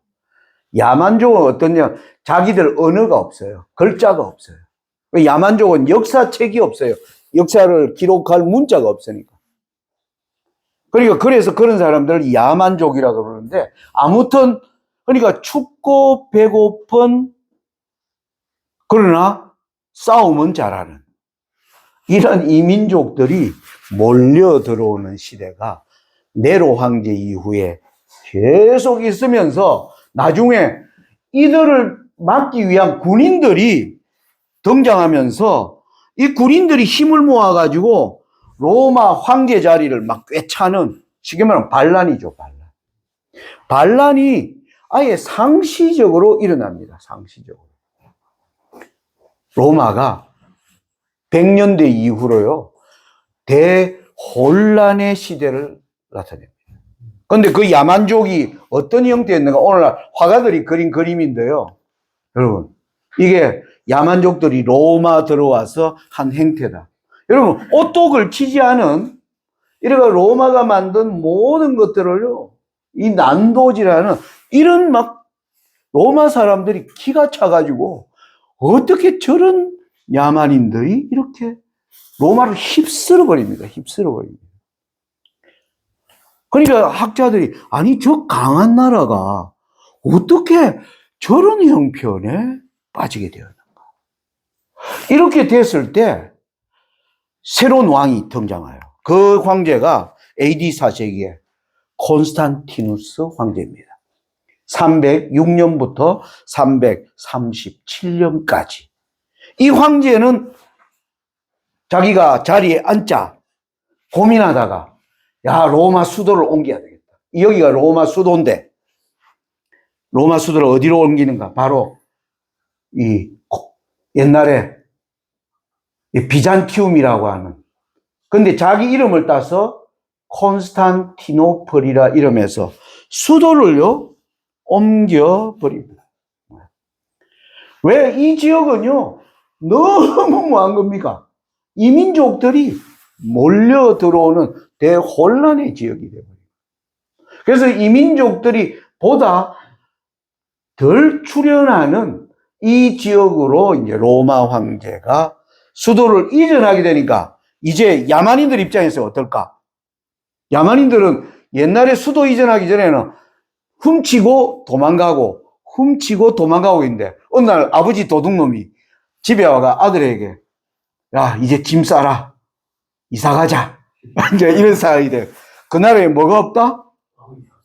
야만족은 어떠냐? 자기들 언어가 없어요. 글자가 없어요. 야만족은 역사책이 없어요. 역사를 기록할 문자가 없으니까. 그러니까 그래서 그런 사람들을 야만족이라고 그러는데 아무튼 그러니까 춥고 배고픈 그러나 싸움은 잘하는 이런 이민족들이 몰려 들어오는 시대가 네로 황제 이후에 계속 있으면서 나중에 이들을 막기 위한 군인들이 등장하면서 이 군인들이 힘을 모아가지고 로마 황제 자리를 막 꿰차는 쉽게 말하면 반란이죠, 반란. 반란이 아예 상시적으로 일어납니다, 상시적으로. 로마가 100년대 이후로요, 대혼란의 시대를 나타냅니다. 그런데 그 야만족이 어떤 형태였는가? 오늘날 화가들이 그린 그림인데요. 여러분, 이게 야만족들이 로마 들어와서 한 행태다. 여러분, 오똑을 치지 않은 이래가 로마가 만든 모든 것들을요, 이 난도지라는 이런 막 로마 사람들이 기가 차가지고 어떻게 저런 야만인들이 이렇게 로마를 휩쓸어 버립니다. 휩쓸어 버립니다. 그러니까 학자들이 아니 저 강한 나라가 어떻게 저런 형편에 빠지게 되었는가. 이렇게 됐을 때 새로운 왕이 등장해요. 그 황제가 AD 4세기에 콘스탄티누스 황제입니다. 306년부터 337년까지. 이 황제는 자기가 자리에 앉자 고민하다가 야, 로마 수도를 옮겨야 되겠다. 여기가 로마 수도인데 로마 수도를 어디로 옮기는가? 바로 이 옛날에 이 비잔티움이라고 하는, 근데 자기 이름을 따서 콘스탄티노플이라 이름에서 수도를요 옮겨버립니다. 왜? 이 지역은요 너무 뭐한 겁니까? 이민족들이 몰려 들어오는 대혼란의 지역이 되어버려요. 그래서 이민족들이 보다 덜 출현하는 이 지역으로 이제 로마 황제가 수도를 이전하게 되니까 이제 야만인들 입장에서 어떨까? 야만인들은 옛날에 수도 이전하기 전에는 훔치고 도망가고 있는데 어느 날 아버지 도둑놈이 집에 와가 아들에게 야, 이제 짐 싸라. 이사 가자. 이제 이런 상황이 돼. 그날에 뭐가 없다?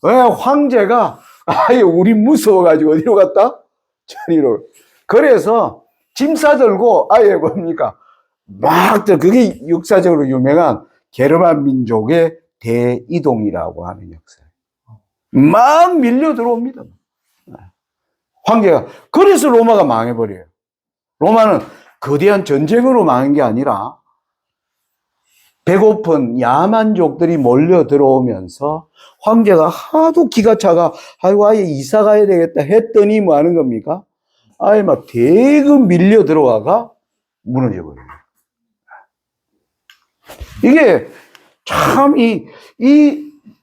왜? 황제가 아예 우리 무서워가지고 어디로 갔다? 저리로. 그래서 짐 싸들고 아예 뭡니까? 그게 역사적으로 유명한 게르만 민족의 대이동이라고 하는 역사예요. 막 밀려 들어옵니다. 황제가. 그래서 로마가 망해버려요. 로마는 거대한 전쟁으로 망한 게 아니라 배고픈 야만족들이 몰려 들어오면서 황제가 하도 기가 차가 아이고 아예 이사 가야 되겠다 했더니 뭐 하는 겁니까? 아예 막 대금 밀려 들어와가 무너져 버려요. 이게 참 이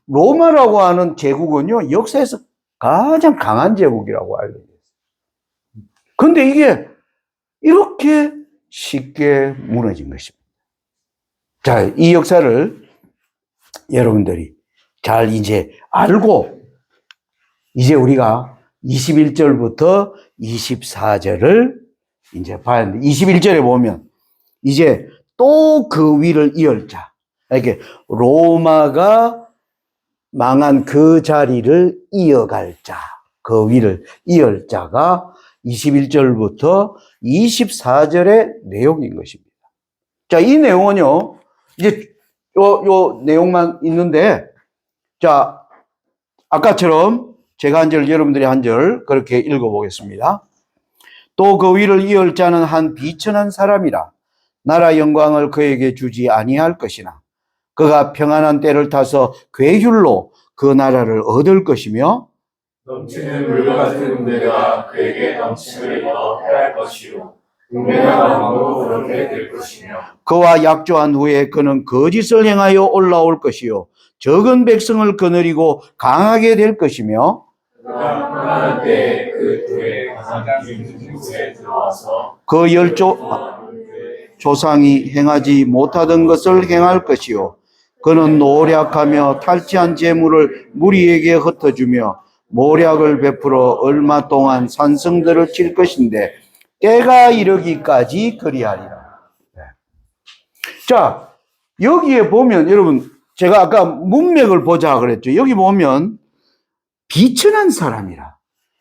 로마라고 하는 제국은요 역사에서 가장 강한 제국이라고 알려져 있어요. 근데 이게 이렇게 쉽게 무너진 것입니다. 자, 이 역사를 여러분들이 잘 이제 알고 이제 우리가 21절부터 24절을 이제 봐야 돼. 21절에 보면 이제 또 그 위를 이을 자. 이렇게 로마가 망한 그 자리를 이어갈 자. 그 위를 이을 자가 21절부터 24절의 내용인 것입니다. 자, 이 내용은요, 이제 요 내용만 있는데, 자, 아까처럼 제가 한 절, 여러분들이 한 절, 그렇게 읽어보겠습니다. 또 그 위를 이을 자는 한 비천한 사람이라 나라 영광을 그에게 주지 아니할 것이나 그가 평안한 때를 타서 괴휼로 그 나라를 얻을 것이며 넘치는 물과 같은 은혜가 그에게 넘침을 입어 패할 것이요 은혜가 왕으로 그렇게 될 것이며 그와 약조한 후에 그는 거짓을 행하여 올라올 것이요 적은 백성을 거느리고 강하게 될 것이며 그가 평안한 때에 그 굴에 가장 깊은 곳에 들어와서 그 조상이 행하지 못하던 것을 행할 것이요 그는 노력하며 탈취한 재물을 무리에게 흩어주며 모략을 베풀어 얼마 동안 산성들을 칠 것인데 때가 이르기까지 그리하리라. 자, 여기에 보면 여러분 제가 아까 문맥을 보자 그랬죠. 여기 보면 비천한 사람이라.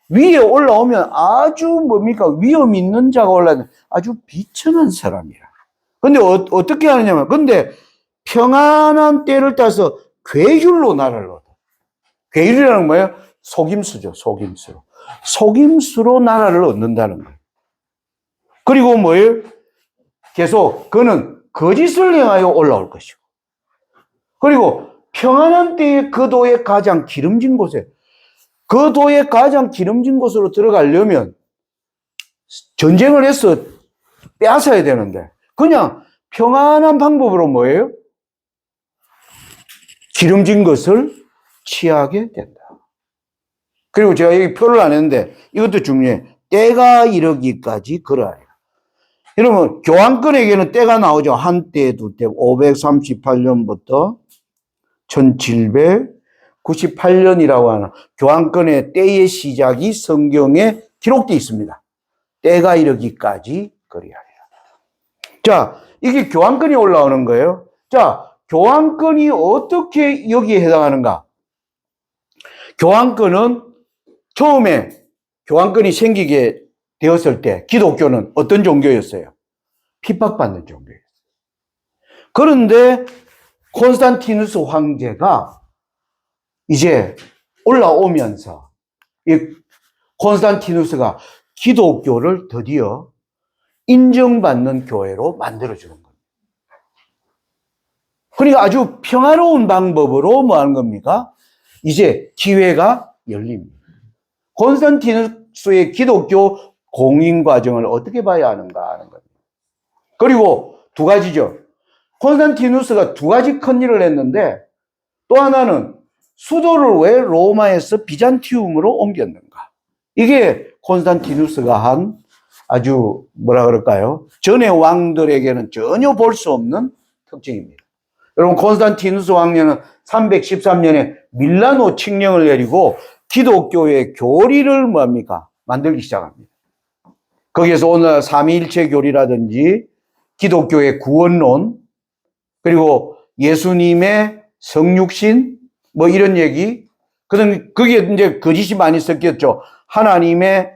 위에 올라오면 아주 뭡니까? 위험 있는 자가 올라오면 아주 비천한 사람이라. 근데 어떻게 하느냐면, 근데 평안한 때를 따서 괴휼로 나라를 얻어. 괴휼이라는 뭐예요? 속임수죠, 속임수로. 속임수로 나라를 얻는다는 거예요. 그리고 뭐예요? 계속 그는 거짓을 행하여 올라올 것이고. 그리고 평안한 때에 그 도의 가장 기름진 곳에, 그 도의 가장 기름진 곳으로 들어가려면 전쟁을 해서 빼앗아야 되는데, 그냥 평안한 방법으로 뭐예요? 기름진 것을 취하게 된다. 그리고 제가 여기 표를 안 했는데 이것도 중요해. 때가 이르기까지 그러하라. 여러분, 교황권에게는 때가 나오죠. 한때, 두때, 538년부터 1798년이라고 하는 교황권의 때의 시작이 성경에 기록되어 있습니다. 때가 이르기까지 그리하리라. 자, 이게 교황권이 올라오는 거예요. 자, 교황권이 어떻게 여기에 해당하는가? 교황권은 처음에 교황권이 생기게 되었을 때 기독교는 어떤 종교였어요? 핍박받는 종교였어요. 그런데 콘스탄티누스 황제가 이제 올라오면서 이 콘스탄티누스가 기독교를 드디어 인정받는 교회로 만들어주는 겁니다. 그러니까 아주 평화로운 방법으로 뭐 하는 겁니까? 이제 기회가 열립니다. 콘스탄티누스의 기독교 공인 과정을 어떻게 봐야 하는가 하는 겁니다. 그리고 두 가지죠. 콘스탄티누스가 두 가지 큰 일을 했는데 또 하나는 수도를 왜 로마에서 비잔티움으로 옮겼는가. 이게 콘스탄티누스가 한 아주 뭐라 그럴까요? 전의 왕들에게는 전혀 볼 수 없는 특징입니다. 여러분, 콘스탄티누스 왕년은 313년에 밀라노 칙령을 내리고 기독교의 교리를 뭐합니까? 만들기 시작합니다. 거기에서 오늘 삼위일체 교리라든지 기독교의 구원론, 그리고 예수님의 성육신, 뭐 이런 얘기, 그게 이제 거짓이 많이 섞였죠. 하나님의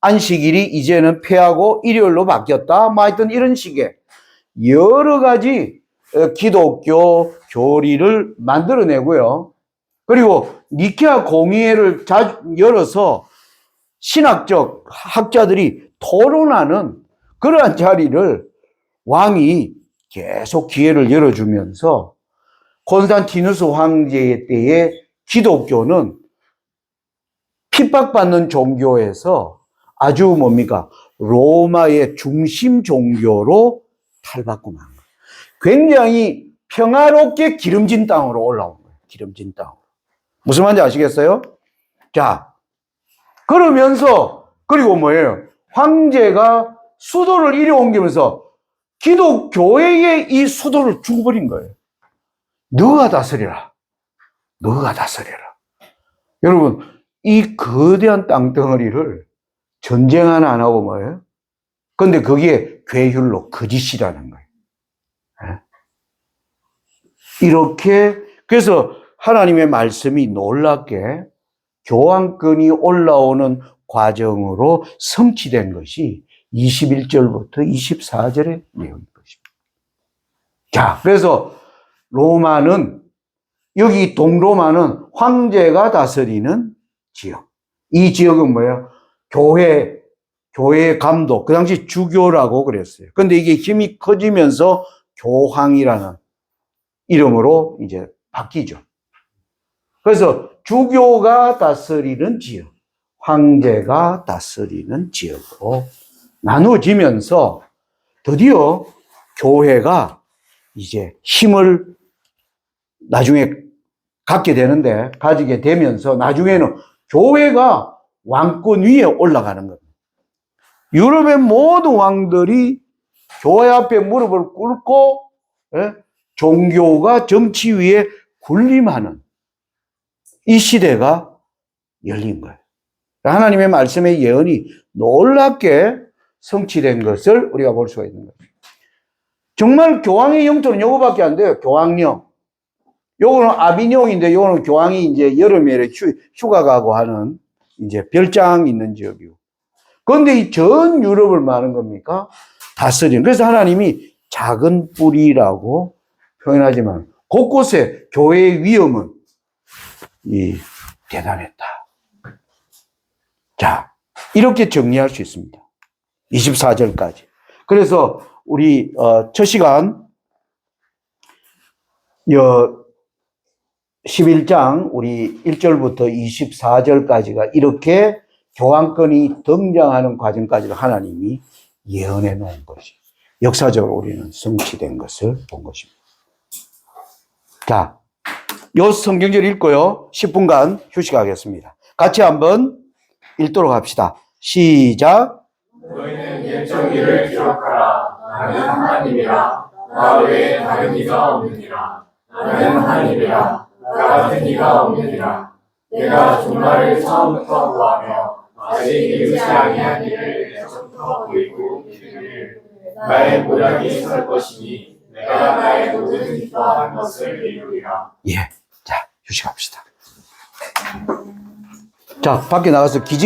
안식일이 이제는 폐하고 일요일로 바뀌었다. 뭐 하여튼 이런 식의 여러 가지 기독교 교리를 만들어내고요. 그리고 니케아 공의회를 열어서 신학적 학자들이 토론하는 그러한 자리를 왕이 계속 기회를 열어주면서 콘스탄티누스 황제의 때에 기독교는 핍박받는 종교에서 아주 뭡니까? 로마의 중심 종교로 탈바꿈한 거예요. 굉장히 평화롭게 기름진 땅으로 올라온 거예요. 기름진 땅으로. 무슨 말인지 아시겠어요? 자, 그러면서 그리고 뭐예요? 황제가 수도를 이리 옮기면서 기독교회에 이 수도를 주고버린 거예요. 너가 다스리라. 너가 다스리라. 여러분, 이 거대한 땅덩어리를 전쟁 하나 안 하고 뭐예요? 근데 그게 괴율로 거짓이라는 거예요. 이렇게, 그래서 하나님의 말씀이 놀랍게 교황권이 올라오는 과정으로 성취된 것이 21절부터 24절의 내용인 것입니다. 자, 그래서 로마는, 여기 동로마는 황제가 다스리는 지역. 이 지역은 뭐예요? 교회 감독, 그 당시 주교라고 그랬어요. 근데 이게 힘이 커지면서 교황이라는 이름으로 이제 바뀌죠. 그래서 주교가 다스리는 지역, 황제가 다스리는 지역으로 나누어지면서 드디어 교회가 이제 힘을 나중에 가지게 되면서 나중에는 교회가 왕권 위에 올라가는 겁니다. 유럽의 모든 왕들이 교회 앞에 무릎을 꿇고 종교가 정치 위에 군림하는 이 시대가 열린 거예요. 하나님의 말씀의 예언이 놀랍게 성취된 것을 우리가 볼 수가 있는 거예요. 정말 교황의 영토는 요거밖에 안 돼요. 교황령. 요거는 아비뇽인데 요거는 교황이 이제 여름에 휴가 가고 하는 이제 별장 있는 지역이고. 그런데 이 전 유럽을 말하는 겁니까? 다스리는. 그래서 하나님이 작은 뿌리라고 표현하지만 곳곳에 교회의 위엄은 대단했다. 자, 이렇게 정리할 수 있습니다. 24절까지. 그래서 우리 첫 시간 11장 우리 1절부터 24절까지가 이렇게 교황권이 등장하는 과정까지를 하나님이 예언해 놓은 것이 역사적으로 우리는 성취된 것을 본 것입니다. 자, 요 성경절 읽고요. 10분간 휴식하겠습니다. 같이 한번 읽도록 합시다. 시작. 너희는 옛적 일을 기억하라. 나는 하나님이라. 나 외에 다른 이가 없느니라. 나는 하나님이라. 나 같은 이가 없느니라. 내가 종말을 처음부터 구하며 아직 이루지 아니한 일을 애초부터 보이고 믿으니 나의 모양이 설 것이니 내가 나의 모든 기뻐한 것을 이루리라. 예. 자, 휴식합시다. 자, 밖에 나가서 기지